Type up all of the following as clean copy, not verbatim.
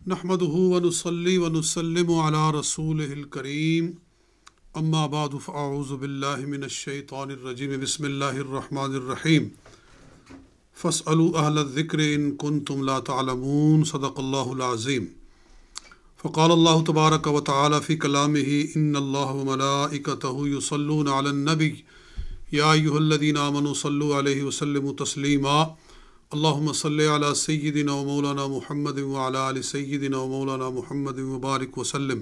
نحمده ونصلي ونسلم على رسوله الكريم اما بعد فاعوذ بالله من الشيطان الرجيم بسم الله الرحمن الرحيم فاسألوا أهل الذكر إن كنتم لا تعلمون صدق الله العظيم فقال الله تبارك وتعالى في كلامه إن الله وملائكته يصلون على النبي يا أيها الذين آمنوا صلوا عليه وسلموا تسليما اللهم صل على سيدنا ومولانا محمد وعلى آل سيدنا ومولانا محمد وبارك وسلم۔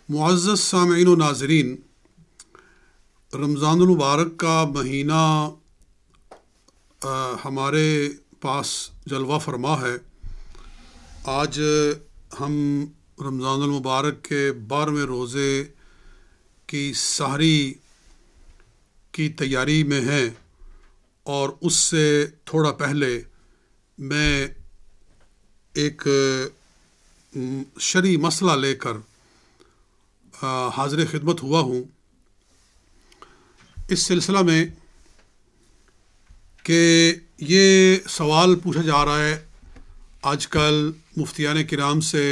معزز سامعین و ناظرین، رمضان المبارک کا مہینہ ہمارے پاس جلوہ فرما ہے۔ آج ہم رمضان المبارک کے 12ویں روزے کی سحری کی تیاری میں ہیں، اور اس سے تھوڑا پہلے میں ایک شرعی مسئلہ لے کر حاضر خدمت ہوا ہوں، اس سلسلہ میں کہ یہ سوال پوچھا جا رہا ہے آج کل مفتیان کرام سے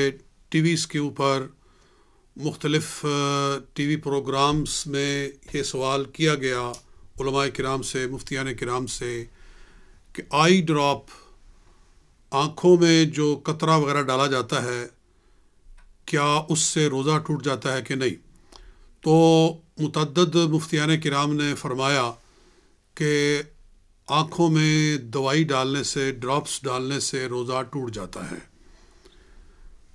ٹی ویز کے اوپر مختلف ٹی وی پروگرامز میں یہ سوال کیا گیا علماء کرام سے، مفتیان کرام سے، کہ آئی ڈراپ، آنکھوں میں جو قطرہ وغیرہ ڈالا جاتا ہے، کیا اس سے روزہ ٹوٹ جاتا ہے کہ نہیں؟ تو متعدد مفتیان کرام نے فرمایا کہ آنکھوں میں دوائی ڈالنے سے، ڈراپس ڈالنے سے روزہ ٹوٹ جاتا ہے،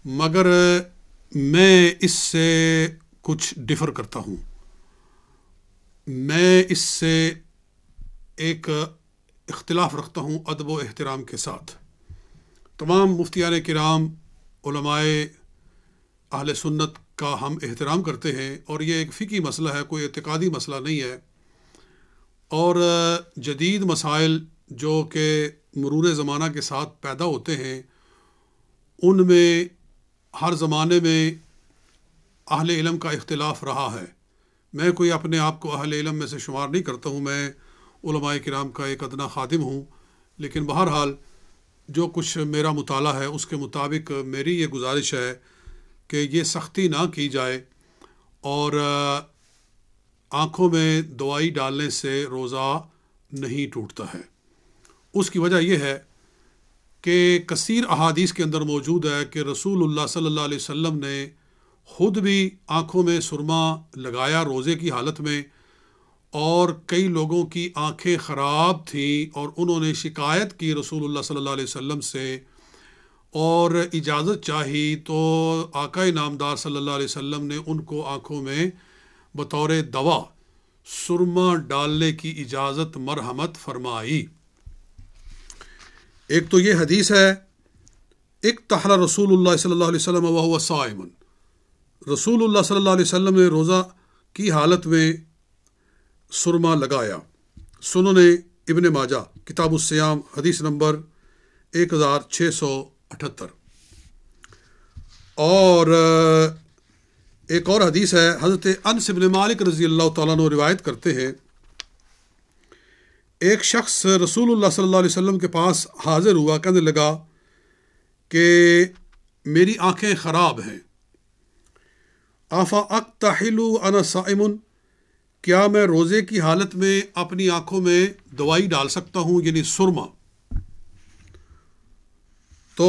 مگر میں اس سے کچھ ڈفر کرتا ہوں۔ میں اس سے ایک اختلاف رکھتا ہوں ادب و احترام کے ساتھ۔ تمام مفتیان کرام، علماء اہل سنت کا ہم احترام کرتے ہیں، اور یہ ایک فقہی مسئلہ ہے، کوئی اعتقادی مسئلہ نہیں ہے، اور جدید مسائل جو کہ مرور زمانہ کے ساتھ پیدا ہوتے ہیں، ان میں ہر زمانے میں اہل علم کا اختلاف رہا ہے۔ میں کوئی اپنے آپ کو اہل علم میں سے شمار نہیں کرتا ہوں، میں علماء کرام کا ایک ادنا خادم ہوں، لیکن بہرحال جو کچھ میرا مطالعہ ہے اس کے مطابق میری یہ گزارش ہے کہ یہ سختی نہ کی جائے، اور آنکھوں میں دوائی ڈالنے سے روزہ نہیں ٹوٹتا ہے۔ اس کی وجہ یہ ہے کہ کثیر احادیث کے اندر موجود ہے کہ رسول اللہ صلی اللہ علیہ وسلم نے خود بھی آنکھوں میں سرما لگایا روزے کی حالت میں، اور کئی لوگوں کی آنکھیں خراب تھیں اور انہوں نے شکایت کی رسول اللہ صلی اللہ علیہ وسلم سے اور اجازت چاہی، تو آقا نامدار صلی اللہ علیہ وسلم نے ان کو آنکھوں میں بطور دوا سرما ڈالنے کی اجازت مرحمت فرمائی۔ ایک تو یہ حدیث ہے، اکتحل رسول اللہ صلی اللہ علیہ وسلم وهو صائم، رسول اللہ صلی اللہ علیہ وسلم نے روزہ کی حالت میں سرما لگایا۔ سنن ابن ماجہ کتاب الصیام حدیث نمبر 1678۔ اور ایک اور حدیث ہے، حضرت انس بن مالک رضی اللہ تعالیٰ عنہ روایت کرتے ہیں، ایک شخص رسول اللہ صلی اللہ علیہ وسلم کے پاس حاضر ہوا، کہنے لگا کہ میری آنکھیں خراب ہیں، آفا اکتحل انا صائم، کیا میں روزے کی حالت میں اپنی آنکھوں میں دوائی ڈال سکتا ہوں، یعنی سرما؟ تو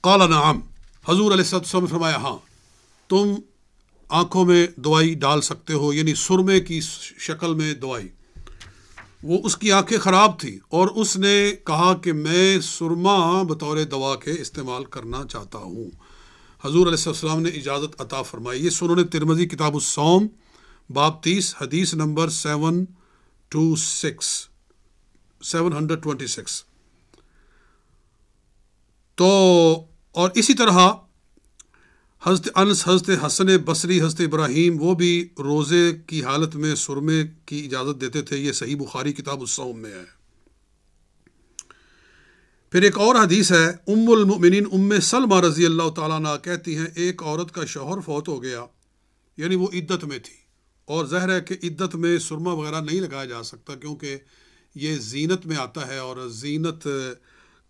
قال نعم، حضور علیہ السلام نے فرمایا ہاں، تم آنکھوں میں دوائی ڈال سکتے ہو، یعنی سرمے کی شکل میں دوائی۔ وہ اس کی آنکھیں خراب تھی اور اس نے کہا کہ میں سرما بطور دوا کے استعمال کرنا چاہتا ہوں۔ حضور علیہ السلام نے اجازت عطا فرمائی۔ یہ سنن ترمذی کتاب الصوم باب 30 حدیث نمبر 726۔ تو اور اسی طرح حضرت انس، حضرت حسن بصری، حضرت ابراہیم، وہ بھی روزے کی حالت میں سرمے کی اجازت دیتے تھے۔ یہ صحیح بخاری کتاب الصوم میں ہے۔ پھر ایک اور حدیث ہے، ام المؤمنین ام سلمہ رضی اللہ تعالیٰ عنہ کہتی ہیں، ایک عورت کا شوہر فوت ہو گیا، یعنی وہ عدت میں تھی، اور ظاہر ہے کہ عدت میں سرما وغیرہ نہیں لگایا جا سکتا، کیونکہ یہ زینت میں آتا ہے، اور زینت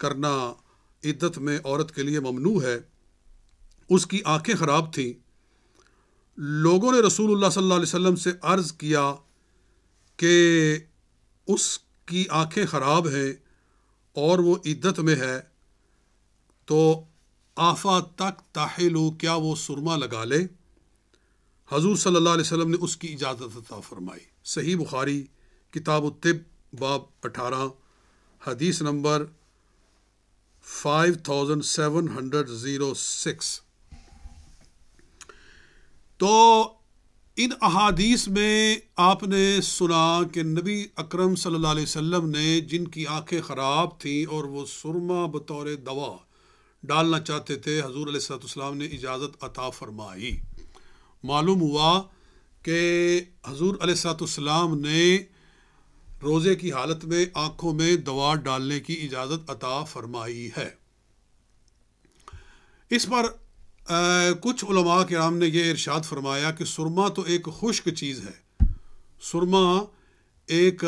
کرنا عدت میں عورت کے لیے ممنوع ہے، اس کی آنکھیں خراب تھیں۔ لوگوں نے رسول اللہ صلی اللہ علیہ وسلم سے عرض کیا کہ اس کی آنکھیں خراب ہیں اور وہ عدت میں ہے، تو آفا تک تاحلو، کیا وہ سرما لگا لے؟ حضور صلی اللہ علیہ وسلم نے اس کی اجازت عطا فرمائی۔ صحیح بخاری کتاب الطب باب 18 حدیث نمبر 5706۔ تو ان احادیث میں آپ نے سنا کہ نبی اکرم صلی اللہ علیہ وسلم نے جن کی آنکھیں خراب تھیں اور وہ سرما بطور دوا ڈالنا چاہتے تھے، حضور علیہ السلام نے اجازت عطا فرمائی۔ معلوم ہوا کہ حضور علیہ السلام نے روزے کی حالت میں آنکھوں میں دوا ڈالنے کی اجازت عطا فرمائی ہے۔ اس پر کچھ علماء کرام نے یہ ارشاد فرمایا کہ سرما تو ایک خشک چیز ہے، سرما ایک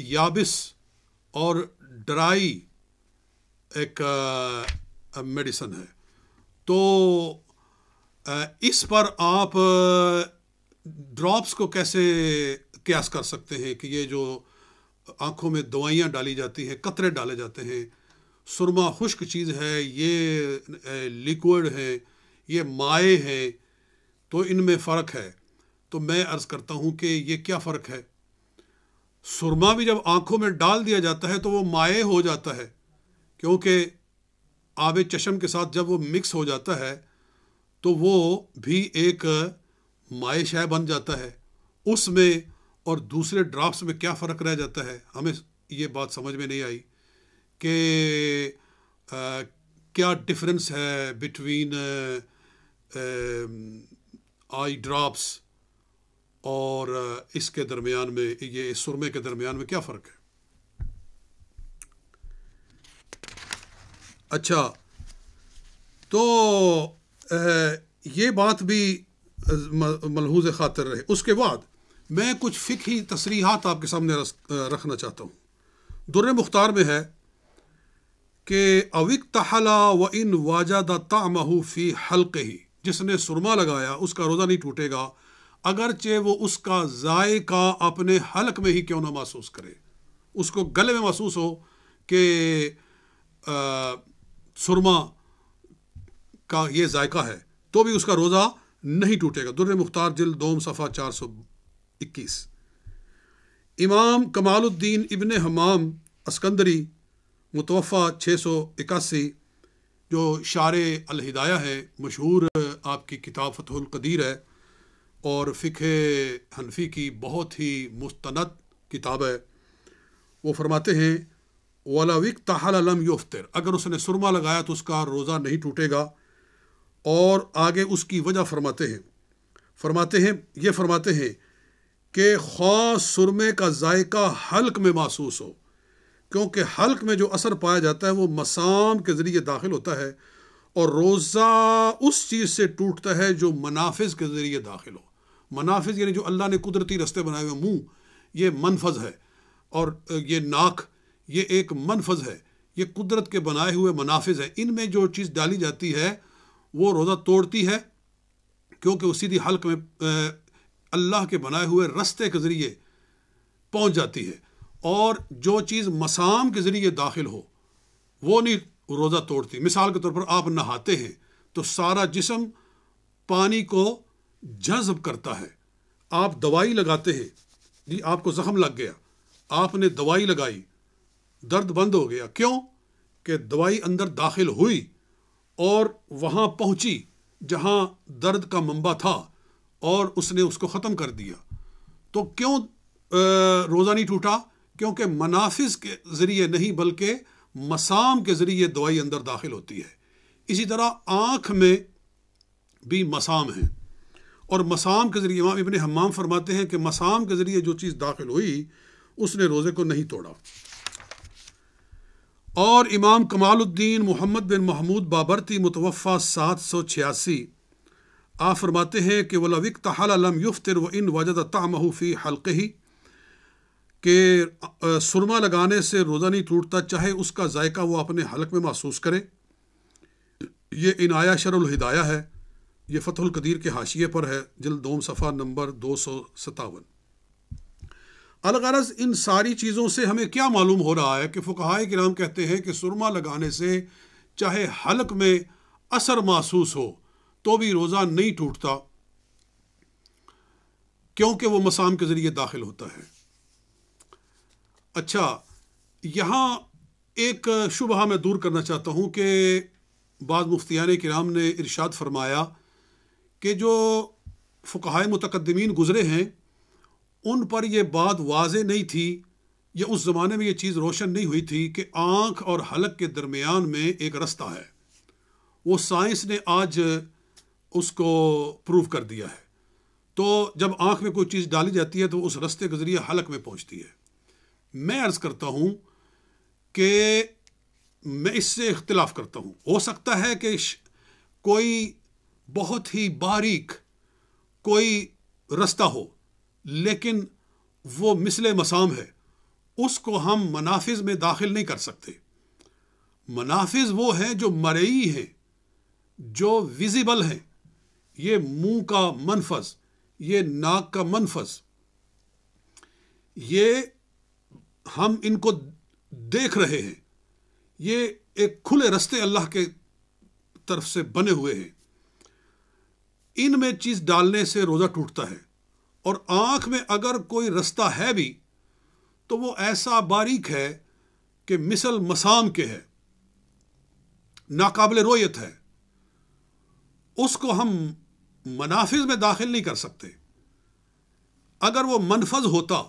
یابس اور ڈرائی ایک میڈیسن ہے، تو اس پر آپ ڈراپس کو کیسے قیاس کر سکتے ہیں کہ یہ جو آنکھوں میں دوائیاں ڈالی جاتی ہیں، قطرے ڈالے جاتے ہیں، سرما خشک چیز ہے، یہ لیکوڈ ہے، یہ مائع ہے، تو ان میں فرق ہے۔ تو میں عرض کرتا ہوں کہ یہ کیا فرق ہے؟ سرما بھی جب آنکھوں میں ڈال دیا جاتا ہے تو وہ مائع ہو جاتا ہے، کیونکہ آب چشم کے ساتھ جب وہ مکس ہو جاتا ہے تو وہ بھی ایک مائع شے بن جاتا ہے۔ اس میں اور دوسرے ڈراپس میں کیا فرق رہ جاتا ہے؟ ہمیں یہ بات سمجھ میں نہیں آئی کہ کیا ڈفرینس ہے بٹوین آئی ڈراپس اور اس کے درمیان میں، یہ سرمے کے درمیان میں کیا فرق ہے؟ اچھا، تو یہ بات بھی ملحوظ خاطر رہے۔ اس کے بعد میں کچھ فقہی تصریحات آپ کے سامنے رکھنا چاہتا ہوں۔ در مختار میں ہے کہ اوِقْتَحَلَ وَإِنْ وَجَدَ طَعْمَهُ فِي حَلْقِهِ، جس نے سرما لگایا اس کا روزہ نہیں ٹوٹے گا اگرچہ وہ اس کا ذائقہ اپنے حلق میں ہی کیوں نہ محسوس کرے، اس کو گلے میں محسوس ہو کہ سرما کا یہ ذائقہ ہے، تو بھی اس کا روزہ نہیں ٹوٹے گا۔ در مختار جلد 2 صفحہ 421۔ امام کمال الدین ابن حمام اسکندری متوفہ 681، جو شارح الہدایہ ہے، مشہور آپ کی کتاب فتح القدیر ہے اور فقہ حنفی کی بہت ہی مستند کتاب ہے، وہ فرماتے ہیں وَلَوِ اِقْتَحَلَ لَمْ يُفْطِرْ، اگر اس نے سرما لگایا تو اس کا روزہ نہیں ٹوٹے گا۔ اور آگے اس کی وجہ فرماتے ہیں کہ خاص سرمے کا ذائقہ حلق میں محسوس ہو، کیونکہ حلق میں جو اثر پایا جاتا ہے وہ مسام کے ذریعے داخل ہوتا ہے، اور روزہ اس چیز سے ٹوٹتا ہے جو منافذ کے ذریعے داخل ہو۔ منافذ یعنی جو اللہ نے قدرتی رستے بنائے ہوئے، منہ یہ منفذ ہے، اور یہ ناک یہ ایک منفذ ہے، یہ قدرت کے بنائے ہوئے منافذ ہیں۔ ان میں جو چیز ڈالی جاتی ہے وہ روزہ توڑتی ہے، کیونکہ وہ سیدھی حلق میں اللہ کے بنائے ہوئے رستے کے ذریعے پہنچ جاتی ہے، اور جو چیز مسام کے ذریعے داخل ہو وہ نہیں روزہ توڑتی۔ مثال کے طور پر آپ نہاتے ہیں تو سارا جسم پانی کو جذب کرتا ہے۔ آپ دوائی لگاتے ہیں، جی آپ کو زخم لگ گیا، آپ نے دوائی لگائی، درد بند ہو گیا، کیوں کہ دوائی اندر داخل ہوئی اور وہاں پہنچی جہاں درد کا منبع تھا اور اس نے اس کو ختم کر دیا۔ تو کیوں روزہ نہیں ٹوٹا؟ کیونکہ منافذ کے ذریعے نہیں بلکہ مسام کے ذریعے دوائی اندر داخل ہوتی ہے۔ اسی طرح آنکھ میں بھی مسام ہیں، اور مسام کے ذریعے امام ابن حمام فرماتے ہیں کہ مسام کے ذریعے جو چیز داخل ہوئی اس نے روزے کو نہیں توڑا۔ اور امام کمال الدین محمد بن محمود بابرتی متوفہ 786، آپ فرماتے ہیں کہ وَلَوِ اِقْتَحَلَ لَمْ يُفْطِرْ وَإِنْ وَجَدَ طَعْمَهُ فِي حَلْقِهِ، کہ سرما لگانے سے روزہ نہیں ٹوٹتا چاہے اس کا ذائقہ وہ اپنے حلق میں محسوس کرے. یہ عنایہ شرح الہدایہ ہے، یہ فتح القدیر کے حاشیے پر ہے، جلد دوم صفحہ نمبر 257. الغرض ان ساری چیزوں سے ہمیں کیا معلوم ہو رہا ہے کہ فقہائے کرام کہتے ہیں کہ سرما لگانے سے چاہے حلق میں اثر محسوس ہو تو بھی روزہ نہیں ٹوٹتا، کیونکہ وہ مسام کے ذریعے داخل ہوتا ہے. اچھا، یہاں ایک شبہہ میں دور کرنا چاہتا ہوں کہ بعض مفتیان کرام نے ارشاد فرمایا کہ جو فقہائے متقدمین گزرے ہیں ان پر یہ بات واضح نہیں تھی، یا اس زمانے میں یہ چیز روشن نہیں ہوئی تھی کہ آنکھ اور حلق کے درمیان میں ایک رستہ ہے. وہ سائنس نے آج اس کو پروف کر دیا ہے. تو جب آنکھ میں کوئی چیز ڈالی جاتی ہے تو اس رستے کے ذریعے حلق میں پہنچتی ہے. میں عرض کرتا ہوں کہ میں اس سے اختلاف کرتا ہوں. ہو سکتا ہے کہ کوئی بہت ہی باریک کوئی رستہ ہو لیکن وہ مثل مسام ہے، اس کو ہم منافذ میں داخل نہیں کر سکتے. منافذ وہ ہیں جو مرئی ہیں، جو ویزیبل ہیں. یہ منہ کا منفذ، یہ ناک کا منفذ، یہ ہم ان کو دیکھ رہے ہیں. یہ ایک کھلے رستے اللہ کے طرف سے بنے ہوئے ہیں. ان میں چیز ڈالنے سے روزہ ٹوٹتا ہے. اور آنکھ میں اگر کوئی رستہ ہے بھی تو وہ ایسا باریک ہے کہ مثل مسام کے ہے، ناقابل رؤیت ہے. اس کو ہم منافذ میں داخل نہیں کر سکتے. اگر وہ منفذ ہوتا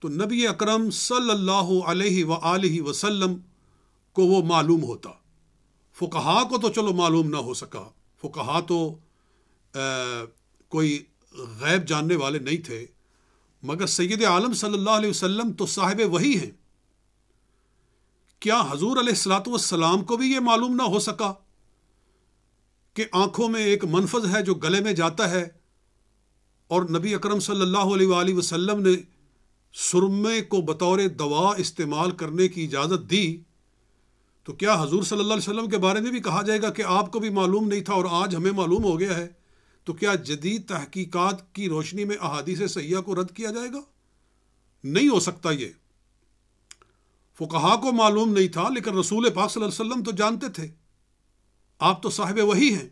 تو نبی اکرم صلی اللہ علیہ وآلہ وسلم کو وہ معلوم ہوتا. فقہا کو تو چلو معلوم نہ ہو سکا، فقہا تو کوئی غیب جاننے والے نہیں تھے، مگر سید عالم صلی اللہ علیہ وسلم تو صاحب وحی ہیں. کیا حضور علیہ الصلوۃ والسلام کو بھی یہ معلوم نہ ہو سکا کہ آنکھوں میں ایک منفذ ہے جو گلے میں جاتا ہے، اور نبی اکرم صلی اللہ علیہ وآلہ وسلم نے سرمے کو بطور دوا استعمال کرنے کی اجازت دی؟ تو کیا حضور صلی اللہ علیہ وسلم کے بارے میں بھی کہا جائے گا کہ آپ کو بھی معلوم نہیں تھا اور آج ہمیں معلوم ہو گیا ہے؟ تو کیا جدید تحقیقات کی روشنی میں احادیث صحیحہ کو رد کیا جائے گا؟ نہیں ہو سکتا. یہ فقہا کو معلوم نہیں تھا لیکن رسول پاک صلی اللہ علیہ وسلم تو جانتے تھے. آپ تو صاحب وحی ہیں.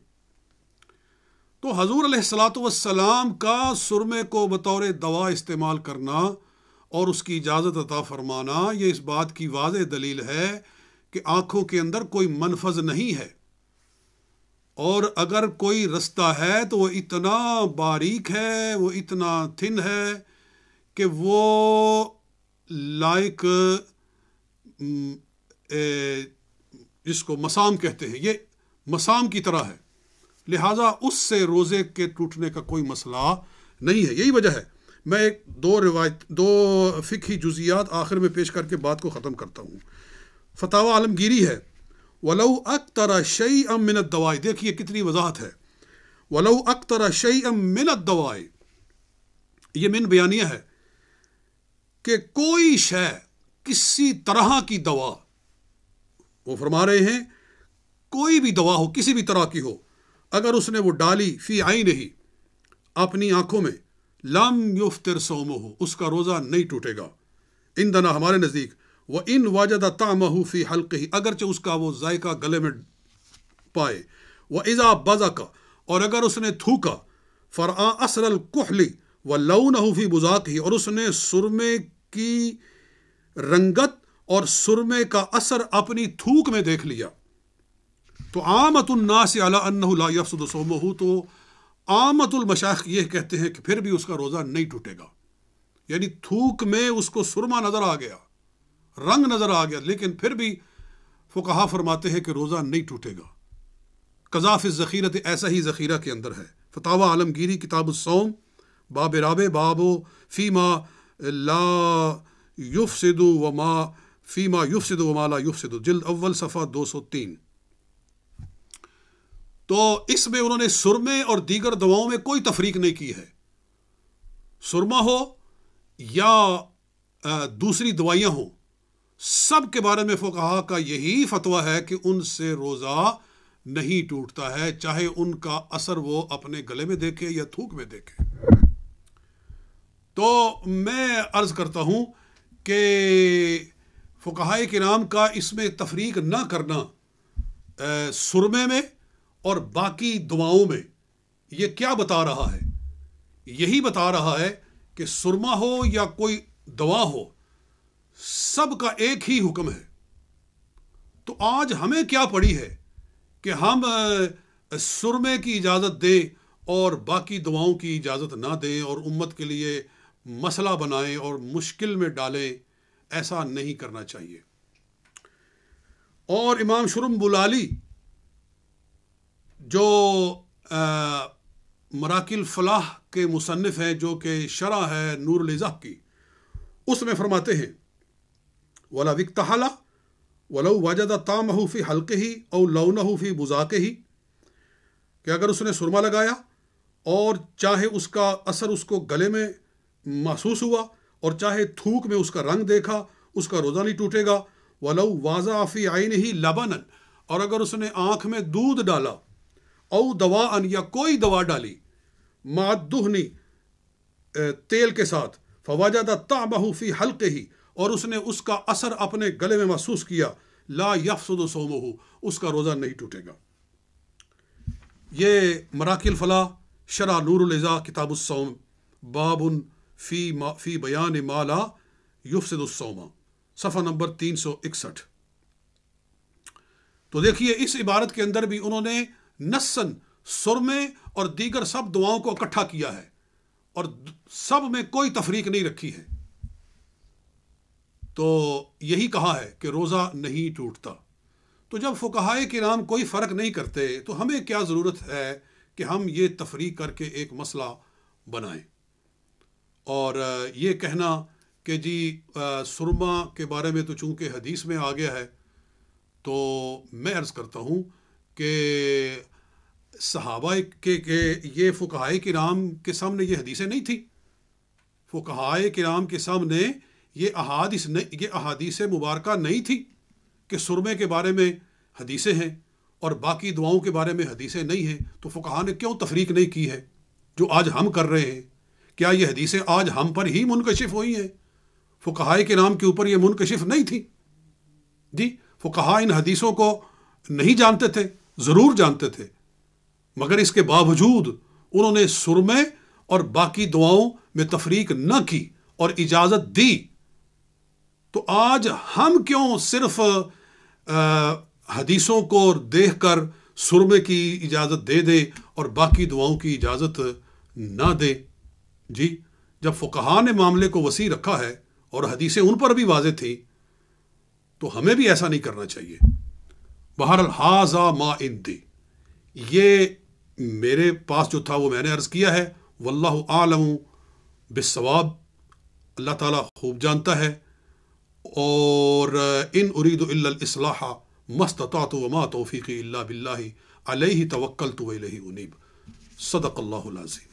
تو حضور علیہ الصلوۃ والسلام کا سرمے کو بطور دوا استعمال کرنا اور اس کی اجازت عطا فرمانا، یہ اس بات کی واضح دلیل ہے کہ آنکھوں کے اندر کوئی منفذ نہیں ہے. اور اگر کوئی رستہ ہے تو وہ اتنا باریک ہے، وہ اتنا تھن ہے کہ وہ لائک جس کو مسام کہتے ہیں، یہ مسام کی طرح ہے. لہٰذا اس سے روزے کے ٹوٹنے کا کوئی مسئلہ نہیں ہے. یہی وجہ ہے. میں ایک دو فقہی جزیات آخر میں پیش کر کے بات کو ختم کرتا ہوں. فتاوی عالمگیری ہے، وَلَوْ أَكْتَرَ شَيْئًا مِّنَ الدَّوَاءِ. دیکھیے کتنی وضاحت ہے. وَلَوْ أَكْتَرَ شَيْئًا مِّنَ الدَّوَاءِ، یہ من بیانیہ ہے کہ کوئی شے، کسی طرح کی دوا، وہ فرما رہے ہیں کوئی بھی دوا ہو، کسی بھی طرح کی ہو، اگر اس نے وہ ڈالی فی عینہ، اپنی آنکھوں میں، لم یفطر صومہ، اس کا روزہ نہیں ٹوٹے گا. عندنا، ہمارے نزدیک، وَإِنْ وَجَدَ طَعْمَهُ فِي حَلْقِهِ، اگرچہ اس کا وہ ذائقہ گلے میں پائے. وَإِذَا بَزَقَ، اور اگر اس نے تھوکا، فَرْآ أَثْرَ الْكُحْلِ وَلَوْنَهُ فِي بُزَاقِهِ، اور اس نے سرمے کی رنگت اور سرمے کا اثر اپنی تھوک میں دیکھ لیا، تو عامت الناس علی انہ لا یفسد صومہ، تو عامت المشائخ یہ کہتے ہیں کہ پھر بھی اس کا روزہ نہیں ٹوٹے گا. یعنی تھوک میں اس کو سرما نظر آ گیا، رنگ نظر آ گیا، لیکن پھر بھی فقہا فرماتے ہیں کہ روزہ نہیں ٹوٹے گا. قضا فی الذخیرۃ، ایسا ہی ذخیرہ کے اندر ہے. فتاوی عالمگیری کتاب الصوم، باب رابع، باب فیما لا یفسد وما فیما یفسد وما لا یفسد، جلد اول صفحہ 203. تو اس میں انہوں نے سرمے اور دیگر دواؤں میں کوئی تفریق نہیں کی ہے. سرما ہو یا دوسری دوائیاں ہوں، سب کے بارے میں فقہا کا یہی فتویٰ ہے کہ ان سے روزہ نہیں ٹوٹتا ہے، چاہے ان کا اثر وہ اپنے گلے میں دیکھے یا تھوک میں دیکھے۔ تو میں عرض کرتا ہوں کہ فقہائے کرام کا اس میں تفریق نہ کرنا سرمے میں اور باقی دواؤں میں، یہ کیا بتا رہا ہے؟ یہی بتا رہا ہے کہ سرما ہو یا کوئی دوا ہو، سب کا ایک ہی حکم ہے۔ تو آج ہمیں کیا پڑی ہے کہ ہم سرمے کی اجازت دیں اور باقی دواؤں کی اجازت نہ دیں اور امت کے لیے مسئلہ بنائیں اور مشکل میں ڈالیں؟ ایسا نہیں کرنا چاہیے۔ اور امام شرم بلالی جو مراکل فلاح کے مصنف ہیں، جو کہ شرح ہے نور الازہ کی، اس میں فرماتے ہیں وَلَوِ اِكْتَحَلَ وَلَوْ وَجَدَ طَعْمَهُ فِي حَلْقِهِ أَوْ لَوْنَهُ فِي بُزَاقِهِ، کہ اگر اس نے سرما لگایا اور چاہے اس کا اثر اس کو گلے میں محسوس ہوا اور چاہے تھوک میں اس کا رنگ دیکھا، اس کا روزہ نہیں ٹوٹے گا۔ وَلَوْ وَضَعَ فِي عَيْنِهِ لَبَنًا، اور اگر اس نے آنکھ میں دودھ ڈالا، او دواءً، یا کوئی دوا ڈالی، مع الدہن، تیل کے ساتھ، فوجد طعمه فی حلقه، اور اس نے اس کا اثر اپنے گلے میں محسوس کیا، لا یفسد صومه، اس کا روزہ نہیں ٹوٹے گا۔ یہ مراکل فلاح شرح نور الازہ کتاب الصوم، باب فی بیان ما لا یفسد الصوم، صفحہ نمبر 361۔ تو دیکھیے اس عبارت کے اندر بھی انہوں نے نصاً سرمے اور دیگر سب دعاؤں کو اکٹھا کیا ہے اور سب میں کوئی تفریق نہیں رکھی ہے۔ تو یہی کہا ہے کہ روزہ نہیں ٹوٹتا۔ تو جب فقہائے کرام کوئی فرق نہیں کرتے تو ہمیں کیا ضرورت ہے کہ ہم یہ تفریق کر کے ایک مسئلہ بنائیں؟ اور یہ کہنا کہ جی سرما کے بارے میں تو چونکہ حدیث میں آ گیا ہے، تو میں عرض کرتا ہوں کہ صحابہ کے یہ فقہائے کرام کے سامنے یہ حدیثیں نہیں تھی۔ فقہائے کرام کے سامنے یہ احادیث مبارکہ نہیں تھی کہ سرمے کے بارے میں حدیثیں ہیں اور باقی دعاؤں کے بارے میں حدیثیں نہیں ہیں۔ تو فقہا نے کیوں تفریق نہیں کی ہے جو آج ہم کر رہے ہیں؟ کیا یہ حدیثیں آج ہم پر ہی منکشف ہوئی ہیں؟ فقہائے کرام کے اوپر یہ منکشف نہیں تھی؟ جی، فقہا ان حدیثوں کو نہیں جانتے تھے، ضرور جانتے تھے، مگر اس کے باوجود انہوں نے سرمے اور باقی دعاؤں میں تفریق نہ کی اور اجازت دی۔ تو آج ہم کیوں صرف حدیثوں کو دیکھ کر سرمے کی اجازت دے دیں اور باقی دعاؤں کی اجازت نہ دیں؟ جی، جب فقہا نے معاملے کو وسیع رکھا ہے اور حدیثیں ان پر بھی واضح تھیں تو ہمیں بھی ایسا نہیں کرنا چاہیے۔ بہرحال ھذا ما عندی، یہ میرے پاس جو تھا وہ میں نے عرض کیا ہے، واللہ اعلم بالصواب، اللہ تعالیٰ خوب جانتا ہے۔ اور ان اريد الا الاصلاح ما استطعت وما توفیقی الا باللہ علیہ توکلت والیہ انیب۔ صدق اللہ العظیم۔